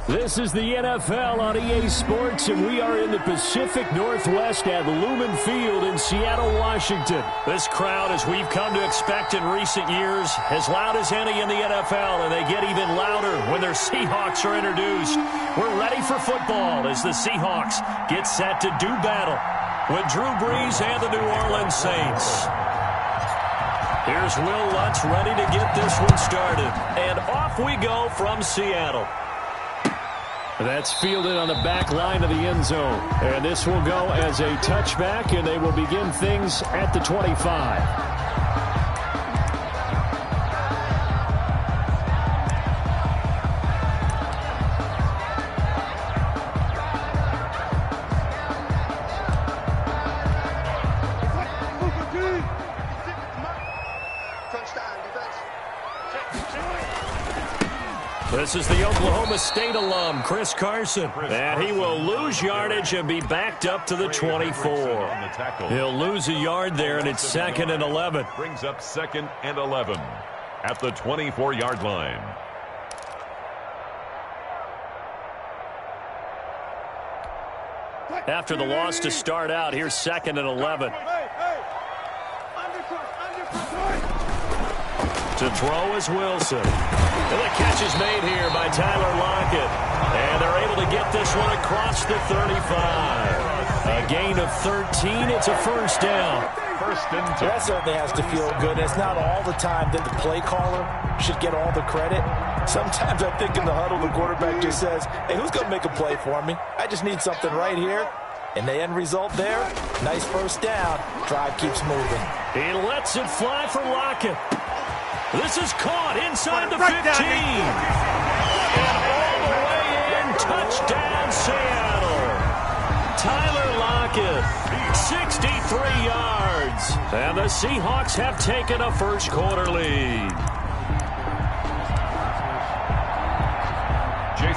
This is the NFL on EA Sports, and we are in the Pacific Northwest at Lumen Field in Seattle, Washington. This crowd, as we've come to expect in recent years, as loud as any in the NFL, and they get even louder when their Seahawks are introduced. We're ready for football as the Seahawks get set to do battle with Drew Brees and the New Orleans Saints. Here's Will Lutz ready to get this one started. And off we go from Seattle. That's fielded on the back line of the end zone. And this will go as a touchback, and they will begin things at the 25. This is the Oklahoma State alum, Chris Carson. And he will lose yardage and be backed up to the 24. He'll lose a yard there, and it's 2nd and 11. Brings up 2nd and 11 at the 24-yard line. After the loss to start out, here's 2nd and 11. To throw is Wilson. And the catch is made here by Tyler Lockett. And they're able to get this one across the 35. A gain of 13. It's a first down. First and 10. That certainly has to feel good. It's not all the time that the play caller should get all the credit. Sometimes I think in the huddle, the quarterback just says, hey, who's going to make a play for me? I just need something right here. And the end result there, nice first down. Drive keeps moving. He lets it fly for Lockett. This is caught inside the 15. And all the way in, touchdown Seattle. Tyler Lockett, 63 yards. And the Seahawks have taken a first quarter lead.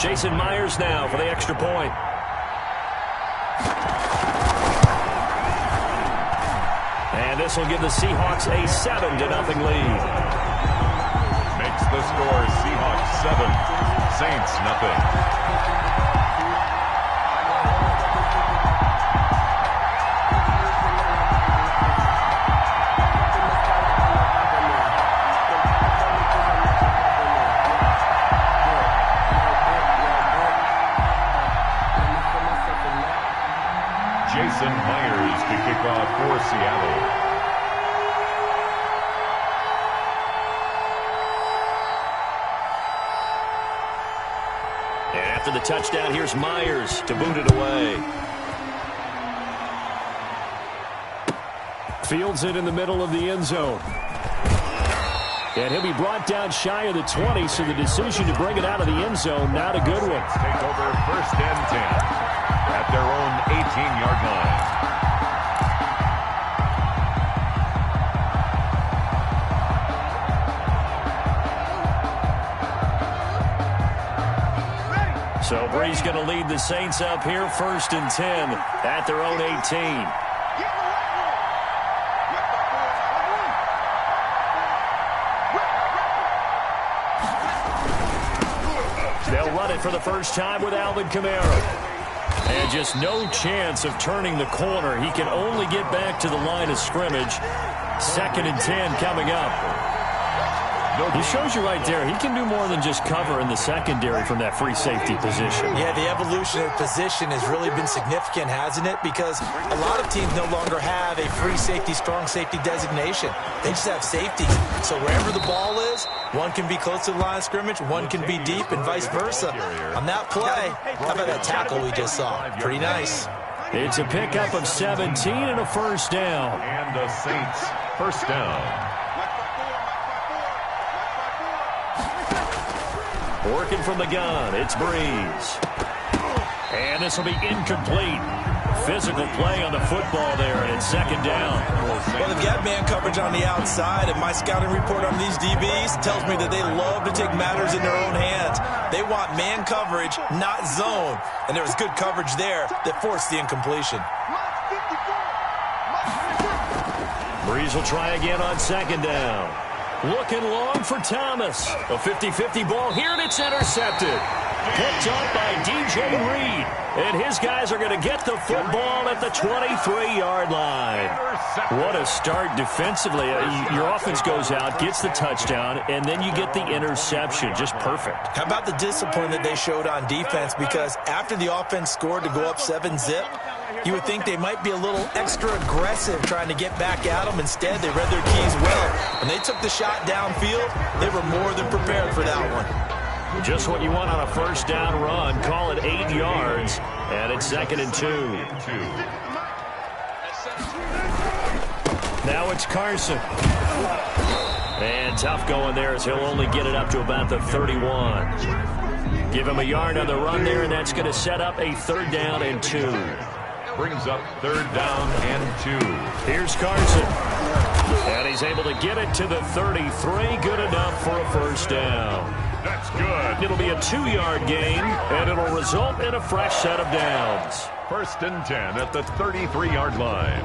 Jason Myers now for the extra point. And this will give the Seahawks a 7-0 lead. The score, Seahawks 7, Saints nothing. Jason Myers to kick off for Seattle. After the touchdown, here's Myers to boot it away. Fields it in the middle of the end zone. And he'll be brought down shy of the 20, so the decision to bring it out of the end zone, not a good one. Take over 1st and 10 at their own 18-yard line. So Brees going to lead the Saints up here, 1st and 10 at their own 18. They'll run it for the first time with Alvin Kamara. And just no chance of turning the corner. He can only get back to the line of scrimmage. 2nd and 10 coming up. He shows you right there, he can do more than just cover in the secondary from that free safety position. Yeah, the evolution of position has really been significant, hasn't it? Because a lot of teams no longer have a free safety, strong safety designation. They just have safeties. So wherever the ball is, one can be close to the line of scrimmage, one can be deep, and vice versa. On that play, how about that tackle we just saw? Pretty nice. It's a pickup of 17 and a first down. And the Saints, first down. Working from the gun, it's Brees. And this will be incomplete. Physical play on the football there, and it's 2nd down. Well, they've got man coverage on the outside, and my scouting report on these DBs tells me that they love to take matters in their own hands. They want man coverage, not zone. And there was good coverage there that forced the incompletion. Brees will try again on 2nd down. Looking long for Thomas. A 50-50 ball here, and it's intercepted. Picked up by DJ Reed. And his guys are going to get the football at the 23-yard line. What a start defensively. Your offense goes out, gets the touchdown, and then you get the interception. Just perfect. How about the discipline that they showed on defense? Because after the offense scored to go up 7-zip, you would think they might be a little extra aggressive trying to get back at them. Instead, they read their keys well. When they took the shot downfield, they were more than prepared for that one. Just what you want on a first down run. Call it 8 yards, and it's 2nd and 2. Now it's Carson. And tough going there as he'll only get it up to about the 31. Give him a yard on the run there, and that's going to set up a 3rd down and 2. Brings up 3rd down and 2. Here's Carson. And he's able to get it to the 33. Good enough for a first down. That's good. It'll be a 2-yard gain, and it'll result in a fresh set of downs. 1st and 10 at the 33-yard line.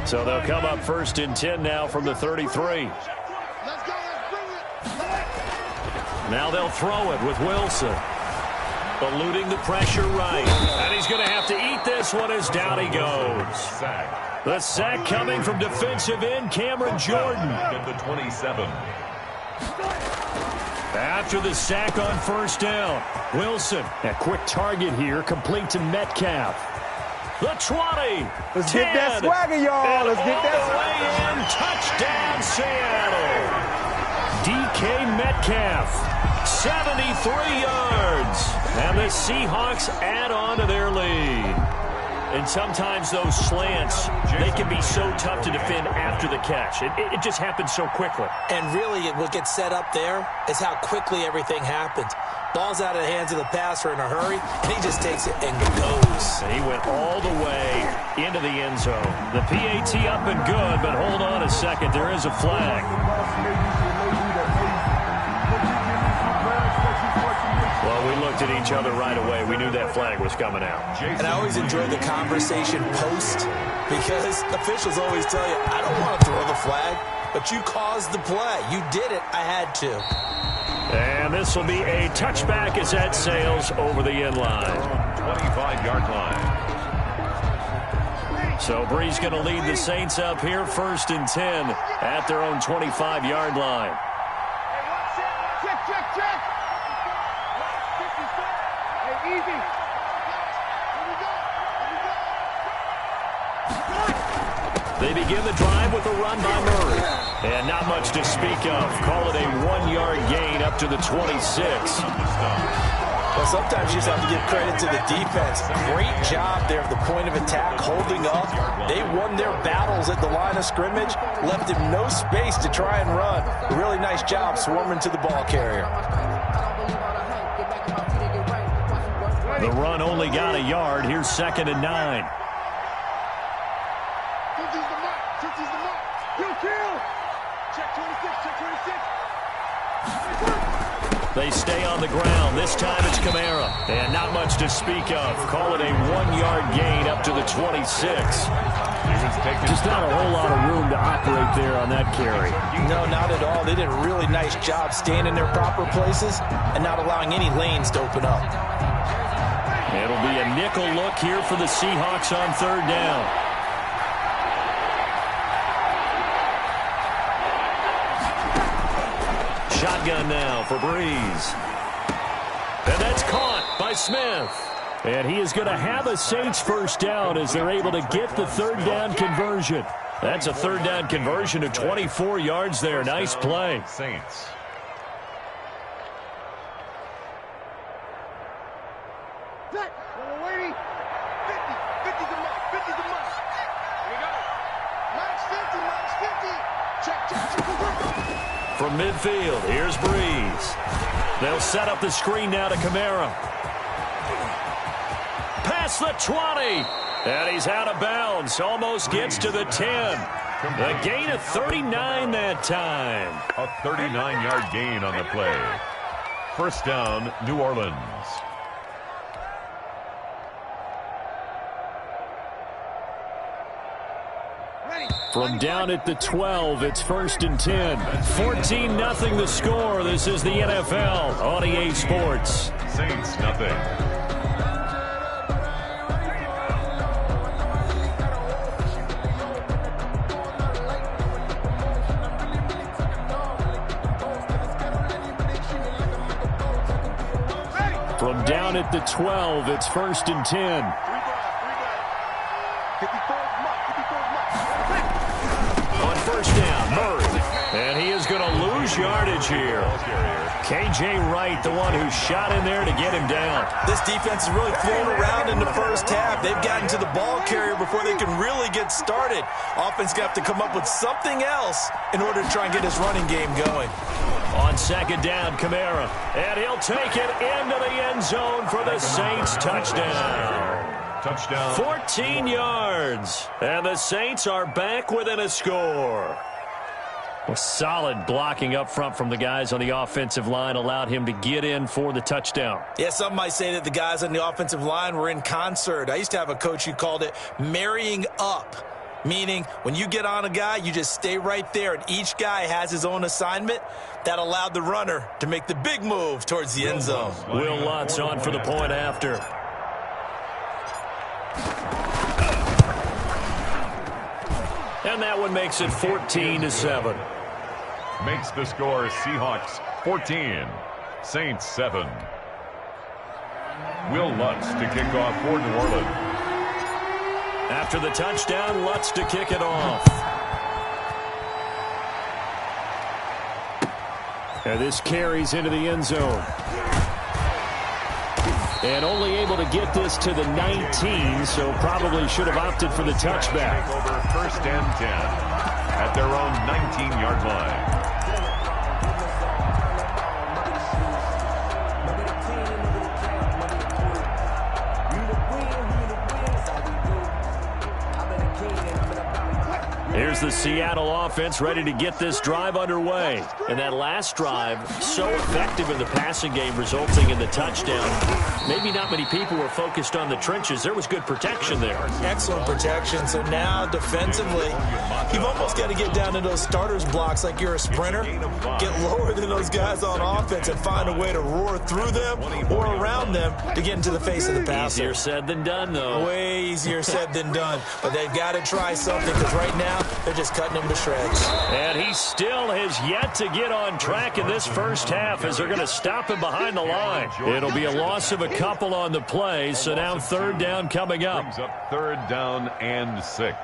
So they'll come up 1st and 10 now from the 33. Now they'll throw it with Wilson. Eluding the pressure right. And he's going to have to eat this one as down he goes. The sack coming from defensive end Cameron Jordan. At the 27. After the sack on 1st down, Wilson. A quick target here, complete to Metcalf. The 20. Let's 10, get that swagger, y'all. Let's get that swagger. Touchdown, Seattle. DK Metcalf, 73 yards. And the Seahawks add on to their lead. And sometimes those slants, they can be so tough to defend after the catch. It just happens so quickly. And really, what gets set up there is how quickly everything happens. Ball's out of the hands of the passer in a hurry, and he just takes it and goes. He went all the way into the end zone. The PAT up and good, but hold on a second. There is a flag. Well, we looked at each other right away. We knew that flag was coming out. And I always enjoy the conversation post because officials always tell you, I don't want to throw the flag, but you caused the play. You did it. I had to. And this will be a touchback as that sails over the end line. 25-yard line. So Bree's going to lead the Saints up here 1st and 10 at their own 25-yard line. They begin the drive with a run by Murray. And not much to speak of. Call it a 1-yard gain up to the 26. Well, sometimes you just have to give credit to the defense. Great job there at the point of attack, holding up. They won their battles at the line of scrimmage, left him no space to try and run. A really nice job swarming to the ball carrier. The run only got a yard. Here's 2nd and 9. They stay on the ground. This time it's Kamara. And not much to speak of. Call it a 1-yard gain up to the 26. Just not a whole lot of room to operate there on that carry. No, not at all. They did a really nice job staying in their proper places and not allowing any lanes to open up. It'll be a nickel look here for the Seahawks on 3rd down. Shotgun now for Breeze. And that's caught by Smith. And he is going to have a Saints first down as they're able to get the 3rd down conversion. That's a 3rd down conversion of 24 yards there. Nice play. Saints. From midfield, here's Breeze. They'll set up the screen now to Kamara. Past the 20. And he's out of bounds. Almost gets to the 10. A gain of 39 that time. A 39-yard gain on the play. First down, New Orleans. From down at the 12, it's 1st and 10. 14-0 the score. This is the NFL on EA Sports. Saints nothing. From down at the 12, it's 1st and 10. On 1st down, Murray. And he is going to lose yardage here. K.J. Wright, the one who shot in there to get him down. This defense is really flown around in the first half. They've gotten to the ball carrier before they can really get started. Offense got to come up with something else in order to try and get his running game going. On 2nd down, Kamara. And he'll take it into the end zone for the Saints touchdown. Touchdown. 14 yards. And the Saints are back within a score. Well, solid blocking up front from the guys on the offensive line allowed him to get in for the touchdown. Yeah, some might say that the guys on the offensive line were in concert. I used to have a coach who called it marrying up, meaning when you get on a guy, you just stay right there, and each guy has his own assignment. That allowed the runner to make the big move towards the end zone. Will Lutz on for the point after. And that one makes it 14-7. Makes the score Seahawks 14, Saints 7. Will Lutz to kick off for New Orleans. After the touchdown, Lutz to kick it off. And this carries into the end zone. And only able to get this to the 19, so probably should have opted for the touchback. Over 1st and 10 at their own 19-yard line. Here's the Seattle offense ready to get this drive underway. And that last drive, so effective in the passing game, resulting in the touchdown. Maybe not many people were focused on the trenches. There was good protection there. Excellent protection. So now, defensively, you've almost got to get down to those starters blocks like you're a sprinter. Get lower than those guys on offense and find a way to roar through them or around them to get into the face of the passer. Easier said than done, though. Way easier said than done. But they've got to try something because right now, they're just cutting him to shreds. And he still has yet to get on track in this first half as they're going to stop him behind the line. It'll be a loss of a couple on the play, so now 3rd down coming up. Brings up 3rd down and 6.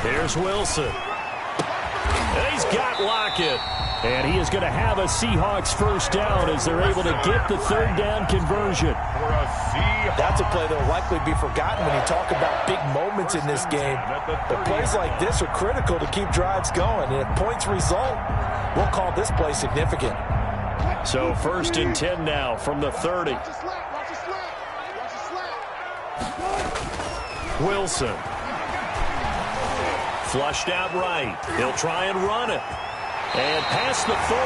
Here's Wilson. He's got Lockett. And he is going to have a Seahawks 1st down as they're able to get the 3rd down conversion. That's a play that will likely be forgotten when you talk about big moments in this game. But plays like this are critical to keep drives going. And if points result, we'll call this play significant. So 1st and 10 now from the 30. Wilson. Flushed out right. He'll try and run it. And past the 40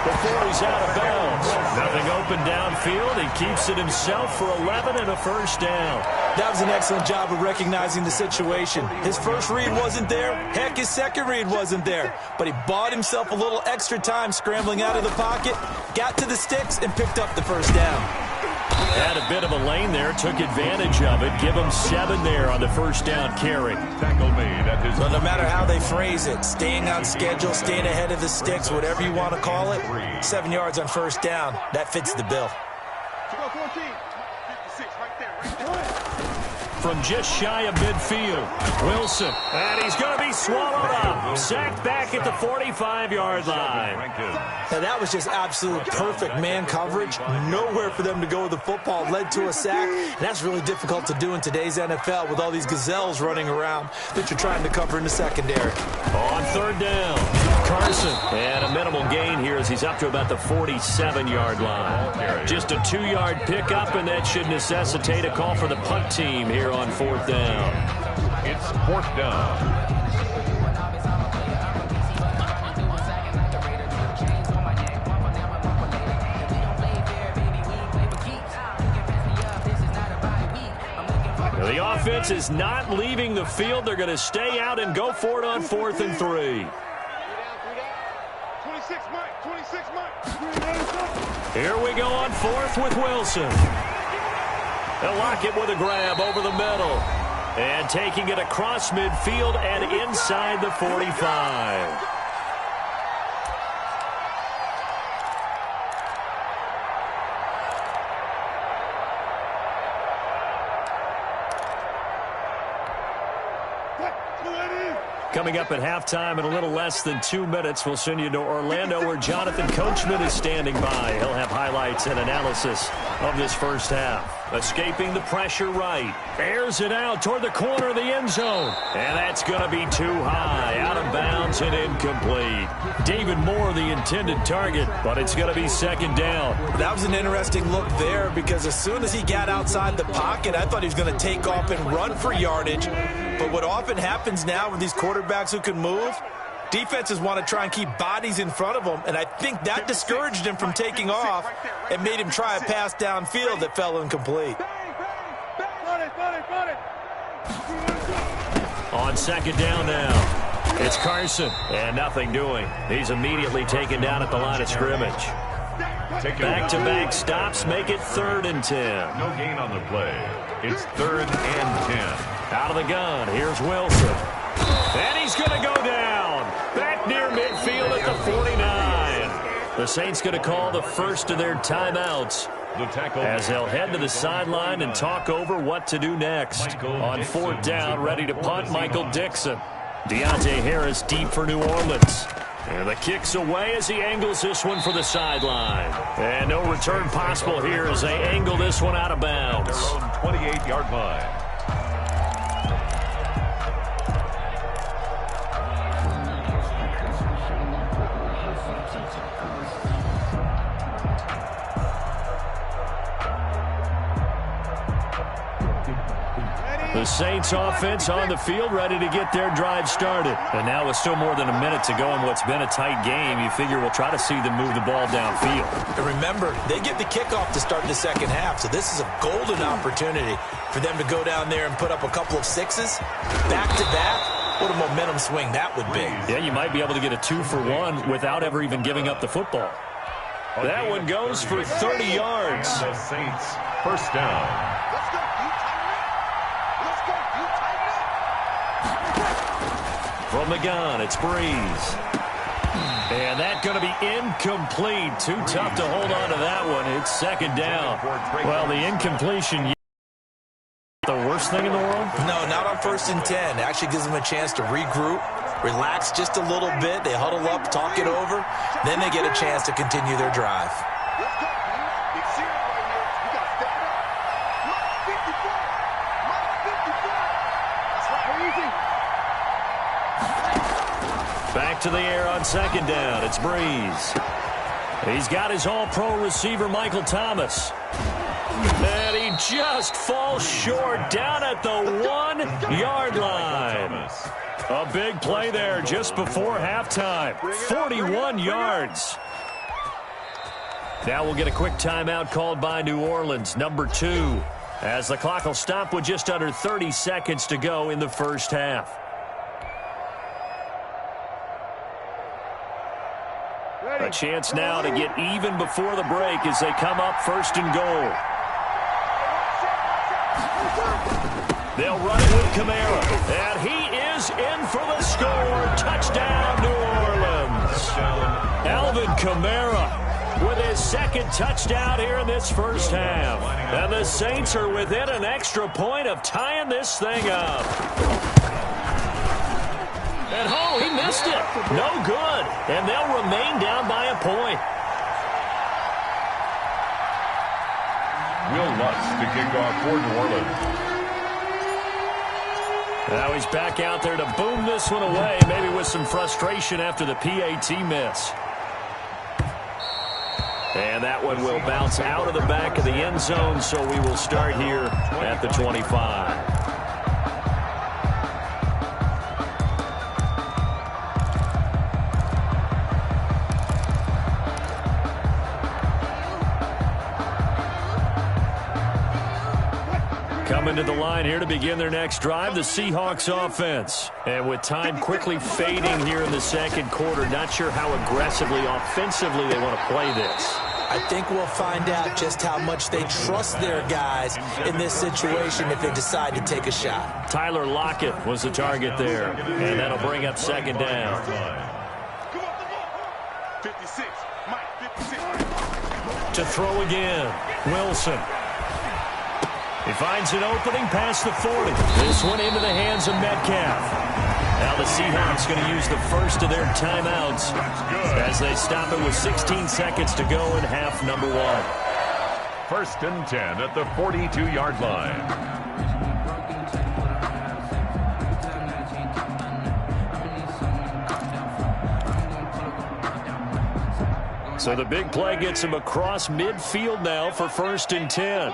before he's out of bounds. Nothing open downfield. He keeps it himself for 11 and a 1st down. That was an excellent job of recognizing the situation. His first read wasn't there. Heck, his second read wasn't there. But he bought himself a little extra time scrambling out of the pocket, got to the sticks, and picked up the 1st down. Had a bit of a lane there, took advantage of it. Give him 7 there on the 1st down carry. Tackle made at his. So no matter how they phrase it, staying on schedule, staying ahead of the sticks, whatever you want to call it, 7 yards on 1st down, that fits the bill. From just shy of midfield, Wilson. And he's going to be swallowed up. Sacked back at the 45-yard line. Now that was just absolute perfect man coverage. Nowhere for them to go with the football. Led to a sack. And that's really difficult to do in today's NFL with all these gazelles running around that you're trying to cover in the secondary. On 3rd down, Carson. And a minimal gain here as he's up to about the 47-yard line. Just a 2-yard pickup, and that should necessitate a call for the punt team here on 4th down. It's 4th down. The offense is not leaving the field. They're going to stay out and go for it on 4th and 3. Here we go on 4th with Wilson. They'll lock it with a grab over the middle. And taking it across midfield and inside the 45. Coming up at halftime in a little less than 2 minutes, we'll send you to Orlando where Jonathan Coachman is standing by. He'll have highlights and analysis of this first half. Escaping the pressure right. Airs it out toward the corner of the end zone. And that's going to be too high. Out of bounds and incomplete. David Moore the intended target, but it's going to be 2nd down. That was an interesting look there because as soon as he got outside the pocket, I thought he was going to take off and run for yardage. But what often happens now with these quarterbacks who can move, defenses want to try and keep bodies in front of them, and I think that discouraged him from taking off and made him try a pass downfield that fell incomplete. On 2nd down now, it's Carson, and nothing doing. He's immediately taken down at the line of scrimmage. Back-to-back stops make it 3rd and 10. No gain on the play. It's 3rd and 10. Out of the gun, here's Wilson. And he's going to go down. Back near midfield at the 49. The Saints going to call the first of their timeouts as they'll head to the sideline and talk over what to do next. On 4th down, ready to punt, Michael Dixon. Deontay Harris deep for New Orleans. And the kick's away as he angles this one for the sideline. And no return possible here as they angle this one out of bounds. Their own 28-yard line. The Saints offense on the field ready to get their drive started. And now with still more than a minute to go in what's been a tight game, you figure we'll try to see them move the ball downfield. And remember, they get the kickoff to start the second half, so this is a golden opportunity for them to go down there and put up a couple of sixes. Back-to-back, what a momentum swing that would be. Yeah, you might be able to get a 2-for-1 without ever even giving up the football. That one goes for 30 yards. The Saints, 1st down. From the gun, it's Breeze. And that's going to be incomplete. Too tough to hold on to that one. It's 2nd down. Well, the incompletion, the worst thing in the world? No, not on 1st and 10. It actually gives them a chance to regroup, relax just a little bit. They huddle up, talk it over. Then they get a chance to continue their drive. Back to the air on 2nd down. It's Breeze. He's got his all-pro receiver, Michael Thomas. And he just falls short down at the 1-yard line. A big play there just before halftime. 41 yards. Now we'll get a quick timeout called by New Orleans, number 2, as the clock will stop with just under 30 seconds to go in the first half. A chance now to get even before the break as they come up 1st and goal. They'll run it with Kamara. And he is in for the score. Touchdown, New Orleans. Alvin Kamara with his 2nd touchdown here in this first half. And the Saints are within an extra point of tying this thing up. And oh, he missed it. No good. And they'll remain down by a point. Will Lutz to kick off for New Orleans. Now he's back out there to boom this one away, maybe with some frustration after the PAT miss. And that one will bounce out of the back of the end zone, so we will start here at the 25. Coming to the line here to begin their next drive, the Seahawks offense. And with time quickly fading here in the second quarter, not sure how aggressively, offensively they want to play this. I think we'll find out just how much they trust their guys in this situation if they decide to take a shot. Tyler Lockett was the target there, and that'll bring up second down. 56, Mike, 56. To throw again, Wilson. He finds an opening past the 40. This one into the hands of Metcalf. Now the Seahawks going to use the first of their timeouts as they stop it with 16 seconds to go in half number 1. 1st and 10 at the 42-yard line. So the big play gets him across midfield now for 1st and 10.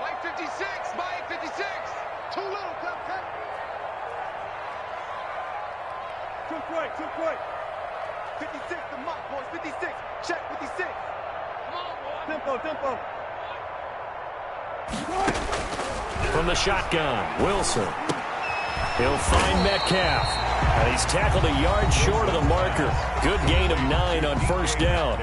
Mike 56, Mike 56. Too little, Captain. Too quick. 56, the mark, boys. 56. Check 56. Come on, boy. Tempo. From the shotgun, Wilson. He'll find Metcalf. And he's tackled a yard short of the marker. Good gain of 9 on 1st down.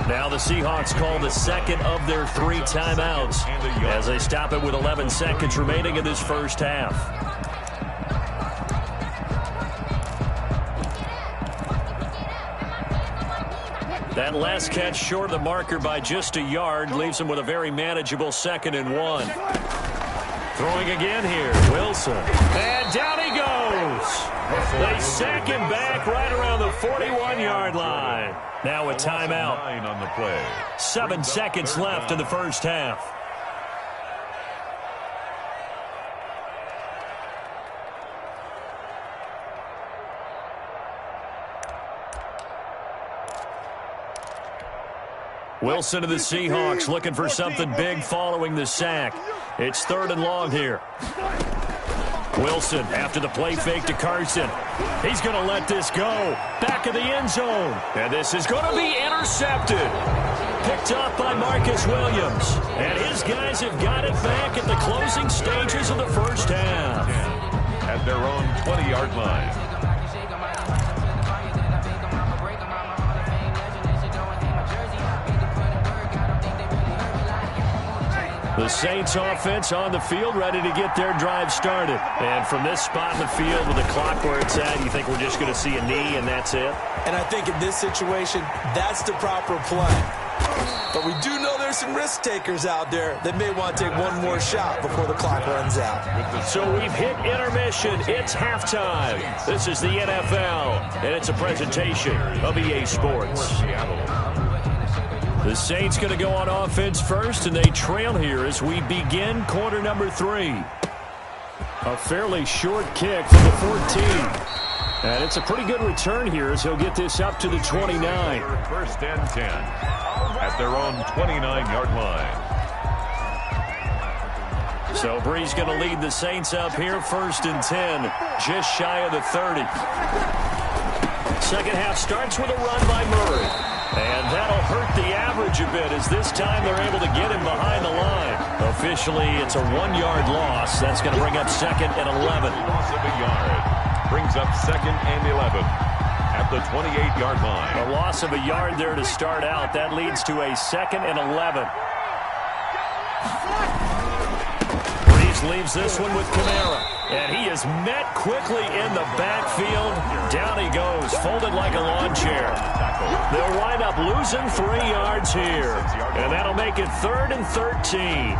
Now the Seahawks call the second of their 3 timeouts as they stop it with 11 seconds remaining in this first half. That last catch short of the marker by just a yard leaves him with a very manageable 2nd and 1. Throwing again here, Wilson. And down he goes. They sack him back right around the 41-yard line. Now a timeout. 9 on the play. 7 seconds left in the first half. Wilson to the Seahawks looking for something big following the sack. It's 3rd and long here. Wilson after the play fake to Carson. He's going to let this go. Back of the end zone. And this is going to be intercepted. Picked up by Marcus Williams. And his guys have got it back at the closing stages of the first half. At their own 20-yard line. The Saints offense on the field ready to get their drive started. And from this spot in the field with the clock where it's at, you think we're just going to see a knee and that's it? And I think in this situation, that's the proper play. But we do know there's some risk takers out there that may want to take one more shot before the clock runs out. So we've hit intermission. It's halftime. This is the NFL, and it's a presentation of EA Sports. The Saints going to go on offense first, and they trail here as we begin quarter number 3. A fairly short kick from the 14. And it's a pretty good return here as he'll get this up to the 29. 1st and 10 at their own 29-yard line. So Bree's going to lead the Saints up here 1st and 10, just shy of the 30. Second half starts with a run by Murray. And that'll hurt the average a bit as this time they're able to get him behind the line. Officially, it's a 1-yard loss. That's going to bring up 2nd and 11. Loss of a yard brings up 2nd and 11 at the 28-yard line. A loss of a yard there to start out. That leads to a 2nd and 11. Breeze leaves this one with Kamara. And he is met quickly in the backfield. Down he goes, folded like a lawn chair. They'll wind up losing 3 yards here. And that'll make it 3rd and 13.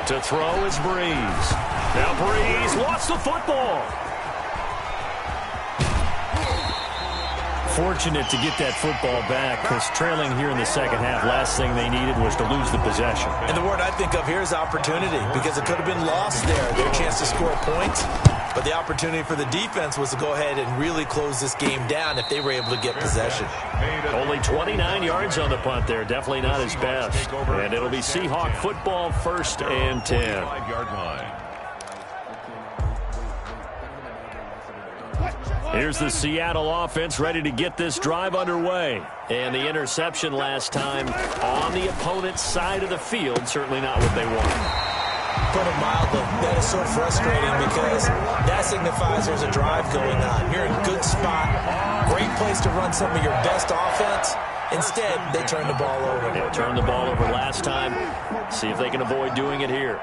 To throw is Breeze. Now Breeze lost the football. Fortunate to get that football back because trailing here in the second half, last thing they needed was to lose the possession. And the word I think of here is opportunity because it could have been lost there. Their chance to score points. But the opportunity for the defense was to go ahead and really close this game down if they were able to get possession. Only 29 yards on the punt there. Definitely not his best. And it'll be Seahawk football, 1st and 10. 5-yard line. Here's the Seattle offense ready to get this drive underway. And the interception last time on the opponent's side of the field. Certainly not what they want. Put it mildly, that is so frustrating because that signifies there's a drive going on. You're in a good spot, great place to run some of your best offense. Instead, they turn the ball over. Yeah, turned the ball over last time. See if they can avoid doing it here.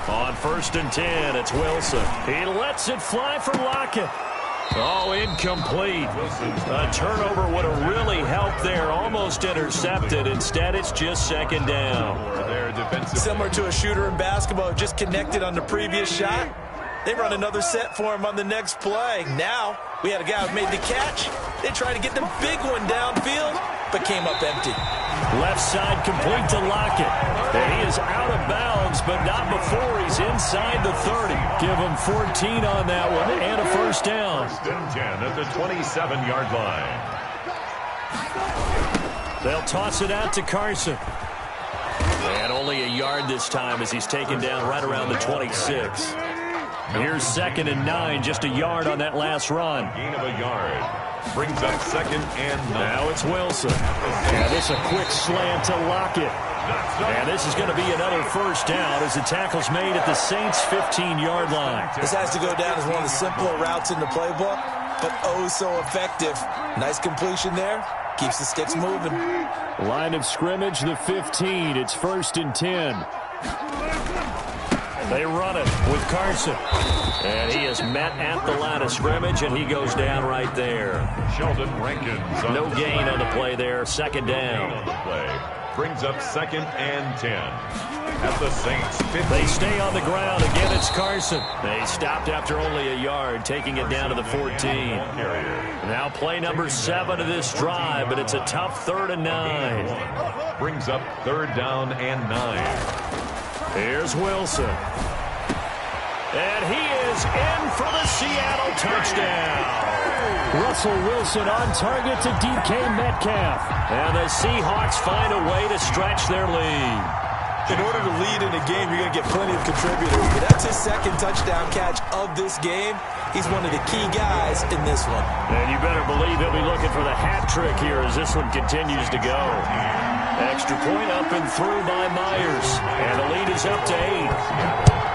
On 1st and 10, it's Wilson. He lets it fly for Lockett. Oh, incomplete. A turnover would have really helped there. Almost intercepted. Instead, it's just 2nd down. Similar to a shooter in basketball, just connected on the previous shot. They run another set for him on the next play. Now, we had a guy who made the catch. They tried to get the big one downfield, but came up empty. Left side complete to Lockett. And he is out of bounds, but not before he's inside the 30. Give him 14 on that one and a 1st down. 1st and 10 at the 27-yard line. They'll toss it out to Carson. And only a yard this time as he's taken down right around the 26. Here's 2nd and 9, just a yard on that last run. Gain of a yard. Brings up 2nd and 9. Now it's Wilson. And this a quick slant to Lockett. And this is going to be another 1st down as the tackle's made at the Saints' 15-yard line. This has to go down as one of the simpler routes in the playbook, but oh so effective. Nice completion there. Keeps the sticks moving. Line of scrimmage, the 15. It's 1st and 10. They run it with Carson. And he is met at the line of scrimmage, and he goes down right there. Sheldon Rankins. No gain on the play there. 2nd down. Brings up 2nd and 10. At the Saints' 50. They stay on the ground. Again, it's Carson. They stopped after only a yard, taking it down to the 14. Now play number 7 of this drive, but it's a tough 3rd and 9. Brings up 3rd down and 9. Here's Wilson. And he is in for the Seattle touchdown. Russell Wilson on target to DK Metcalf. And the Seahawks find a way to stretch their lead. In order to lead in a game, you're going to get plenty of contributors. But that's his 2nd touchdown catch of this game. He's one of the key guys in this one. And you better believe he'll be looking for the hat trick here as this one continues to go. Extra point up and through by Myers. And the lead is up to 8.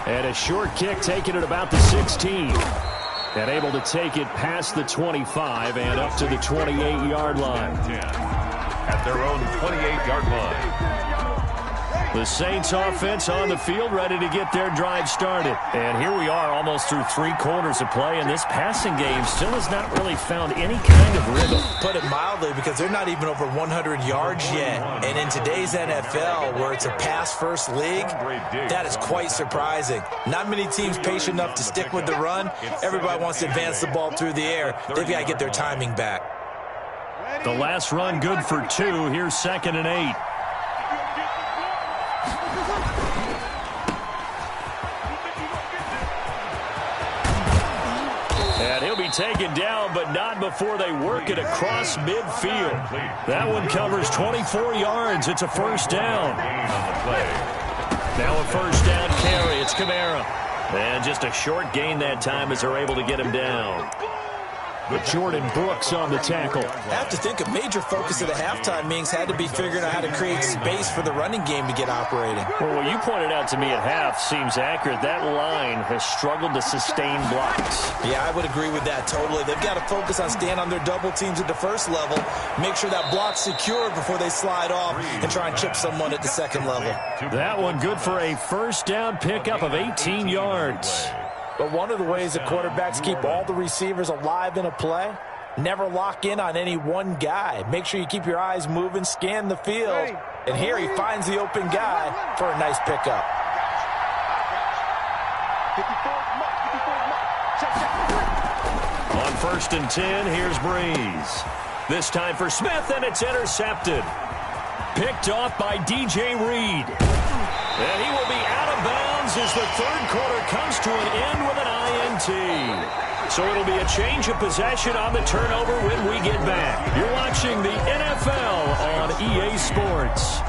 And a short kick taken at about the 16. And able to take it past the 25 and up to the 28-yard line. At their own 28-yard line. The Saints offense on the field ready to get their drive started. And here we are almost through 3 quarters of play, and this passing game still has not really found any kind of rhythm. Put it mildly, because they're not even over 100 yards yet. And in today's NFL, where it's a pass-first league, that is quite surprising. Not many teams patient enough to stick with the run. Everybody wants to advance the ball through the air. They've got to get their timing back. The last run good for 2. Here's 2nd and 8. And he'll be taken down, but not before they work it across midfield. That one covers 24 yards. It's a 1st down. Now a 1st down carry. It's Kamara. And just a short gain that time as they're able to get him down. But Jordan Brooks on the tackle. I have to think a major focus of the halftime meetings had to be figuring out how to create space for the running game to get operating. Well, what you pointed out to me at half seems accurate. That line has struggled to sustain blocks. Yeah, I would agree with that totally. They've got to focus on staying on their double teams at the first level, make sure that block's secured before they slide off and try and chip someone at the second level. That one good for a 1st down pickup of 18 yards. But one of the ways that quarterbacks keep all the receivers alive in a play, never lock in on any one guy. Make sure you keep your eyes moving, scan the field. And here he finds the open guy for a nice pickup. On 1st and 10, here's Breeze. This time for Smith, and it's intercepted. Picked off by DJ Reed. And he will be out of bounds as the third quarter comes to an end with an INT. So it'll be a change of possession on the turnover when we get back. You're watching the NFL on EA Sports.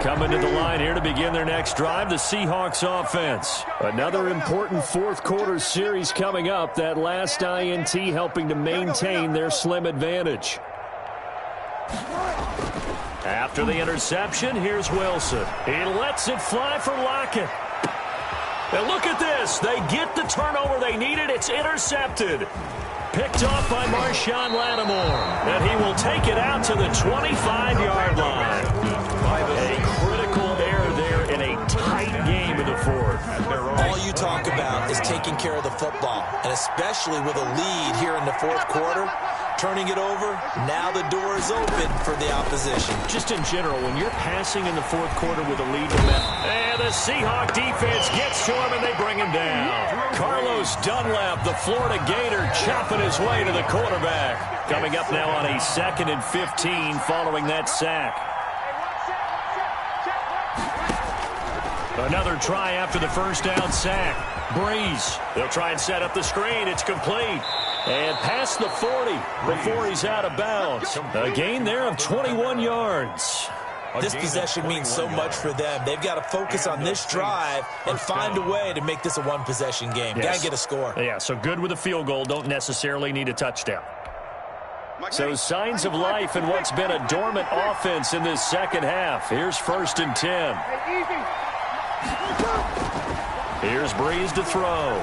Coming to the line here to begin their next drive, the Seahawks offense. Another important fourth quarter series coming up. That last INT helping to maintain their slim advantage. After the interception, here's Wilson. He lets it fly for Lockett. And look at this. They get the turnover they needed. It's intercepted. Picked off by Marshawn Lattimore. And he will take it out to the 25-yard line. A critical error there in a tight game in the fourth. All you talk about is taking care of the football, and especially with a lead here in the fourth quarter, turning it over, now the door is open for the opposition. Just in general, when you're passing in the fourth quarter with a lead, and the Seahawk defense gets to him and they bring him down. Carlos Dunlap, the Florida Gator, chopping his way to the quarterback. Coming up now on a 2nd and 15 following that sack. Another try after the first down sack. Breeze. They'll try and set up the screen. It's complete. And past the 40 before he's out of bounds. A gain there of 21 yards. This possession means so much for them. They've got to focus on this drive and find a way to make this a one-possession game. Yes. Got to get a score. Yeah, so good with a field goal. Don't necessarily need a touchdown. So signs of life in what's been a dormant offense in this second half. Here's 1st and 10. Here's Breeze to throw.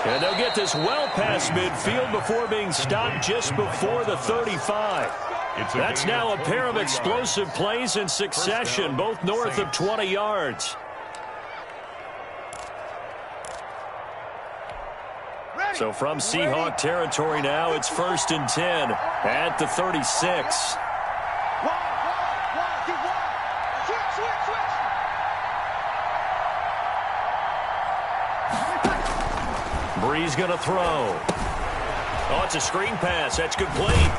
And they'll get this well past midfield before being stopped just before the 35. That's now a pair of explosive plays in succession, both north of 20 yards. So from Seahawk territory now, it's 1st and 10 at the 36. Breeze going to throw. Oh, it's a screen pass. That's complete.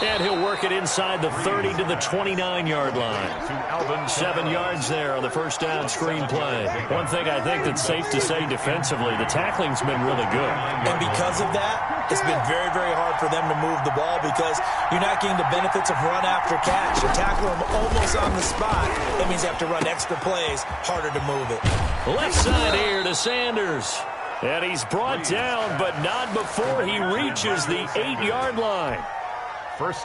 And he'll work it inside the 30 to the 29-yard line. 7 yards there on the first down screen play. One thing I think that's safe to say defensively, the tackling's been really good. And because of that, it's been very, very hard for them to move the ball because you're not getting the benefits of run after catch. You tackle them almost on the spot. That means you have to run extra plays, harder to move it. Left side here to Sanders. And he's brought down, but not before he reaches the 8-yard line.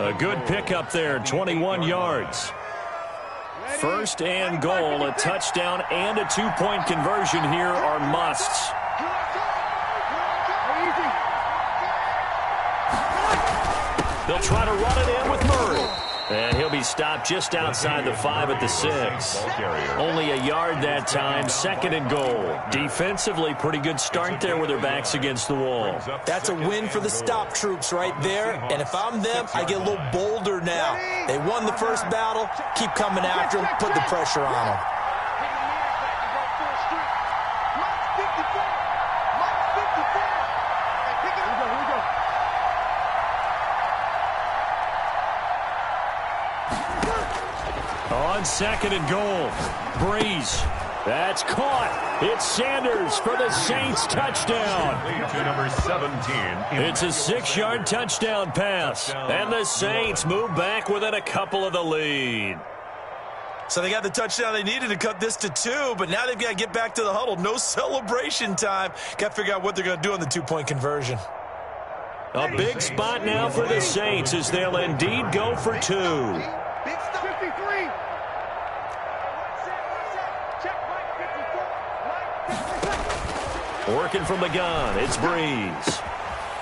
A good pickup there, 21 yards. 1st and goal, a touchdown and a 2-point conversion here are musts. They'll try to run it in with Murray. And he'll be stopped just outside the 5 at the 6. Only a yard that time, 2nd and goal. Defensively, pretty good start there with their backs against the wall. That's a win for the stop troops right there. And if I'm them, I get a little bolder now. They won the first battle. Keep coming after them. Put the pressure on them. On 2nd and goal, Breeze. That's caught. It's Sanders for the Saints touchdown. To number 17. It's a 6-yard touchdown pass. And the Saints move back within a couple of the lead. So they got the touchdown they needed to cut this to 2, but now they've got to get back to the huddle. No celebration time. Got to figure out what they're going to do on the 2-point conversion. A big spot now for the Saints as they'll indeed go for 2. Big stop. 53. Working from the gun, it's Breeze.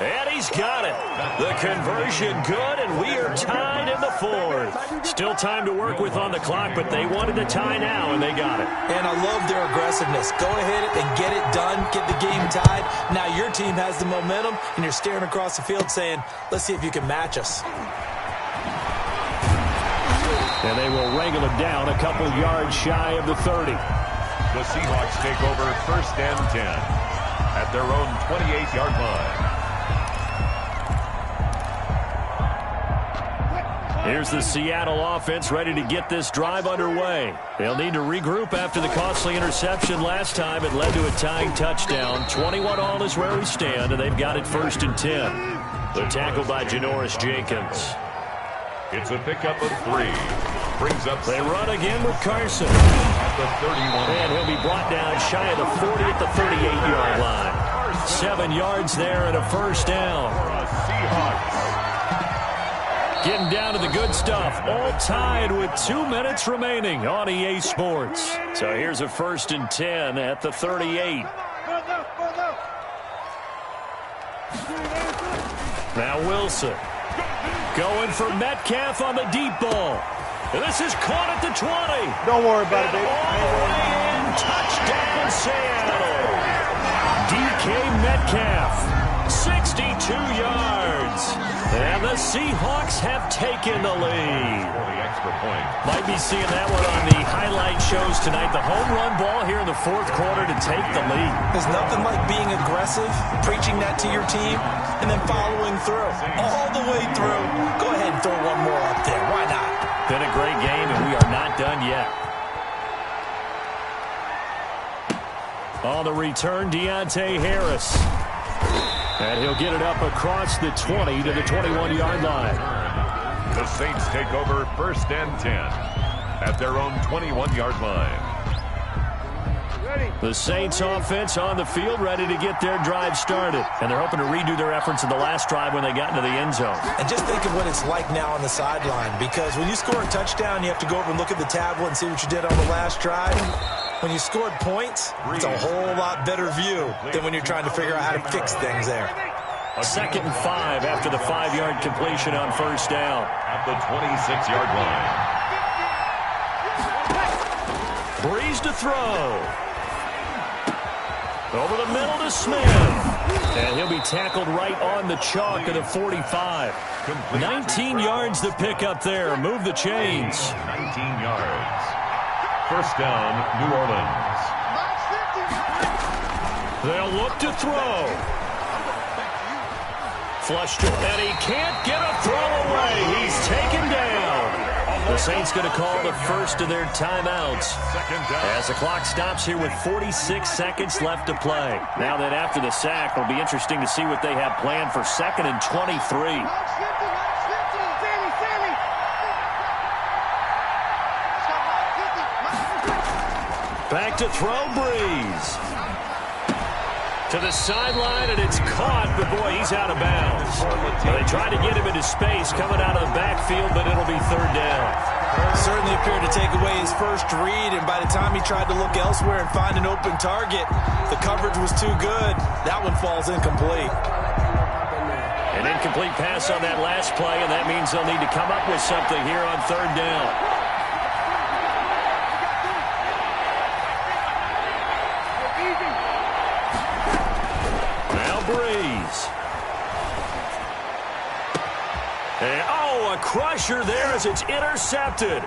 And he's got it. The conversion good, and we are tied in the 4th. Still time to work with on the clock, but they wanted to tie now, and they got it. And I love their aggressiveness. Go ahead and get it done, get the game tied. Now your team has the momentum, and you're staring across the field saying, let's see if you can match us. And they will wrangle it down a couple yards shy of the 30. The Seahawks take over 1st and 10 at their own 28-yard line. Here's the Seattle offense ready to get this drive underway. They'll need to regroup after the costly interception last time. It led to a tying touchdown. 21-all is where we stand, and they've got it 1st and 10. The tackle by Janoris Jenkins. It's a pickup of 3. Brings up. They run again with Carson. At the 31. And he'll be brought down shy of the 40 at the 38-yard line. 7 yards there and a 1st down. Seahawks. Getting down to the good stuff. All tied with 2 minutes remaining on EA Sports. So here's a 1st and 10 at the 38. Now Wilson. Going for Metcalf on the deep ball. This is caught at the 20. Don't worry about it, baby. All the way in. Touchdown, Seattle. DK Metcalf, 62 yards. And the Seahawks have taken the lead. The extra point. Might be seeing that one on the highlight shows tonight. The home run ball here in the 4th quarter to take the lead. There's nothing like being aggressive, preaching that to your team, and then following through. All the way through. Go ahead and throw one more up there. Why not? Been a great game, and we are not done yet. On the return, Deontay Harris. And he'll get it up across the 20 to the 21-yard line. The Saints take over 1st and 10 at their own 21-yard line. The Saints offense on the field ready to get their drive started. And they're hoping to redo their efforts in the last drive when they got into the end zone. And just think of what it's like now on the sideline, because when you score a touchdown, you have to go over and look at the tablet and see what you did on the last drive. When you scored points, it's a whole lot better view than when you're trying to figure out how to fix things there. 2nd and 5 after the 5-yard completion on 1st down. At the 26-yard line. Breeze to throw. Over the middle to Smith. And he'll be tackled right on the chalk of the 45. 19 yards the pick up there. Move the chains. 19 yards. 1st down, New Orleans. They'll look to throw. Flushed it, and he can't get a throw away. He's taken down. The Saints going to call the first of their timeouts as the clock stops here with 46 seconds left to play. Now that after the sack, it'll be interesting to see what they have planned for 2nd and 23. Back to throw, Breeze. To the sideline, and it's caught, but boy, he's out of bounds. Well, they tried to get him into space coming out of the backfield, but it'll be 3rd down. Certainly appeared to take away his first read, and by the time he tried to look elsewhere and find an open target, the coverage was too good. That one falls incomplete. An incomplete pass on that last play, and that means they'll need to come up with something here on 3rd down. Breeze. And, a crusher there as it's intercepted.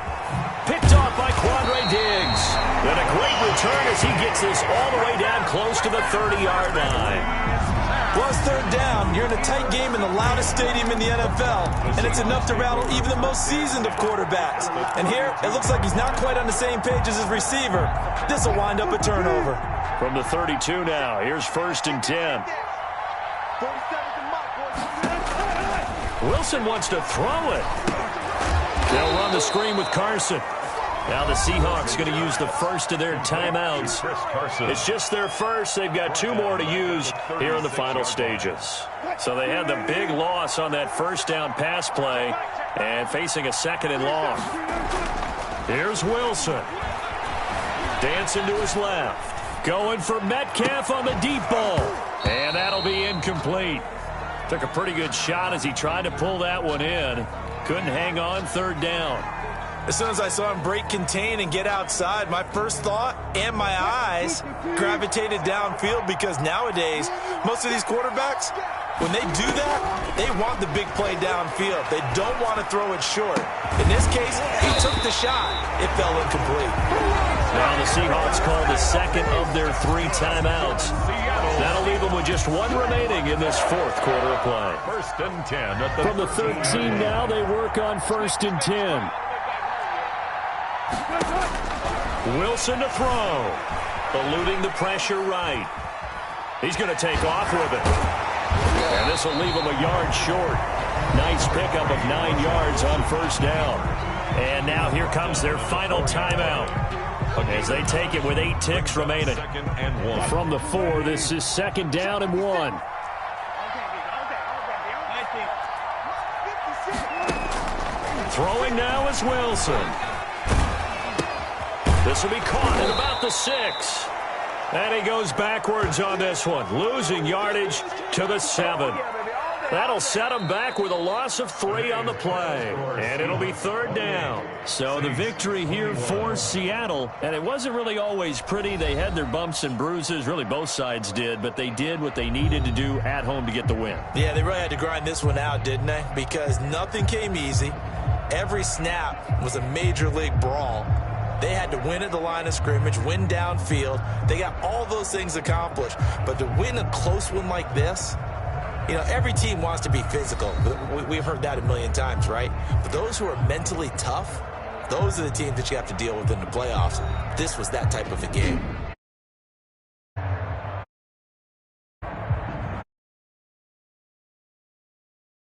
Picked off by Quandre Diggs. And a great return as he gets this all the way down close to the 30-yard line. Well, it's 3rd down. You're in a tight game in the loudest stadium in the NFL, and it's enough to rattle even the most seasoned of quarterbacks. And here, it looks like he's not quite on the same page as his receiver. This will wind up a turnover. From the 32 now, here's 1st and 10. Wilson wants to throw it. They'll run the screen with Carson. Now the Seahawks going to use the first of their timeouts. It's just their first. They've got 2 more to use here in the final stages. So they had the big loss on that 1st down pass play and facing a 2nd and long. Here's Wilson. Dancing to his left. Going for Metcalf on the deep ball. And that'll be incomplete. Took a pretty good shot as he tried to pull that one in. Couldn't hang on. 3rd down. As soon as I saw him break contain and get outside, my first thought and my eyes gravitated downfield, because nowadays, most of these quarterbacks, when they do that, they want the big play downfield. They don't want to throw it short. In this case, he took the shot. It fell incomplete. Now the Seahawks call the second of their 3 timeouts. That'll leave them with just 1 remaining in this 4th quarter of play. 1st and 10. At the From the 13 now, they work on 1st and 10. Wilson to throw. Eluding the pressure right. He's going to take off with it. And this will leave him a yard short. Nice pickup of 9 yards on 1st down. And now here comes their final timeout as they take it with 8 ticks remaining. 2nd and 1. From the 4, this is 2nd down and 1. Throwing now is Wilson. This will be caught at about the 6. And he goes backwards on this one, losing yardage to the 7. That'll set him back with a loss of 3 on the play. And it'll be 3rd down. So the victory here for Seattle. And it wasn't really always pretty. They had their bumps and bruises. Really, both sides did. But they did what they needed to do at home to get the win. Yeah, they really had to grind this one out, didn't they? Because nothing came easy. Every snap was a major league brawl. They had to win at the line of scrimmage, win downfield. They got all those things accomplished. But to win a close one like this, you know, every team wants to be physical. We've heard that a million times, right? But those who are mentally tough, those are the teams that you have to deal with in the playoffs. This was that type of a game.